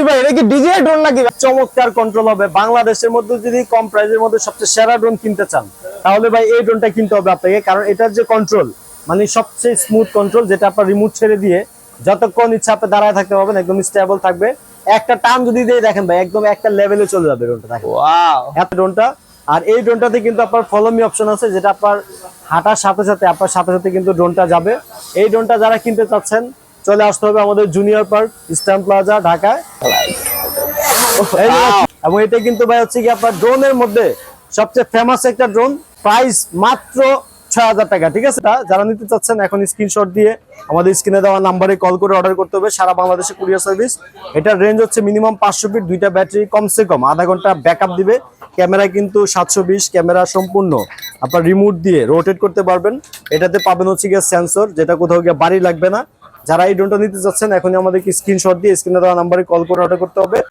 ভাই এটা কি ডিজিআই ড্রোন নাকি? চমৎকার কন্ট্রোল হবে। বাংলাদেশের মধ্যে যদি কম প্রাইসের মধ্যে সবচেয়ে সেরা ড্রোন কিনতে চান তাহলে ভাই এই ড্রোনটা কিনতে হবে আপনাকে, কারণ এটার যে কন্ট্রোল মানে সবচেয়ে স্মুথ কন্ট্রোল, যেটা আপনার রিমোট ছেড়ে দিয়ে যতক্ষণ ইচ্ছা আপনি দাঁড়ায় থাকতে পারবেন, একদম স্টেবল থাকবে। একটা টান যদি দিয়ে দেখেন ভাই একদম একটা লেভেলে চলে যাবে ড্রোনটা। ওয়াও, এত ড্রোনটা। আর এই ড্রোনটাতে কিন্তু আপনার ফলো মি অপশন আছে, যেটা আপনার হাঁটার সাথে সাথে আপনার সাথে সাথে কিন্তু ড্রোনটা যাবে। এই ড্রোনটা যারা কিনতে চাচ্ছেন চলে আসতে হবে আমাদের জুনিয়র পার্ক, ইস্টার্ন প্লাজা, ঢাকায়। এবং এটা কিন্তু ভাই হচ্ছে কি আপনার ড্রোনের মধ্যে সবচেয়ে ফেমাস একটা ড্রোন, প্রাইস মাত্র ৬,০০০ টাকা। ঠিক আছে, যারা নিতে চাচ্ছেন এখন স্ক্রিনশট দিয়ে আমাদের স্ক্রিনে দেওয়া নাম্বারে কল করে অর্ডার করতে হবে। সারা বাংলাদেশে কুরিয়ার সার্ভিস। এটার রেঞ্জ হচ্ছে মিনিমাম 500 ফিট, দুইটা ব্যাটারি, কমসে কম আধা ঘন্টা ব্যাকআপ দিবে। ক্যামেরা কিন্তু 720 ক্যামেরা, সম্পূর্ণ আপনার রিমোট দিয়ে রোটেট করতে পারবেন। এটাতে পাবেন হচ্ছে গিয়ে সেন্সর, যেটা কোথাও গিয়ে বাড়ি লাগবে না। যারা এই ড্রোনটা নিতে চাচ্ছেন এখনই আমাদেরকে স্ক্রিনশট দিয়ে স্ক্রিনে দেওয়া নাম্বারে কল করে অর্ডার করতে হবে।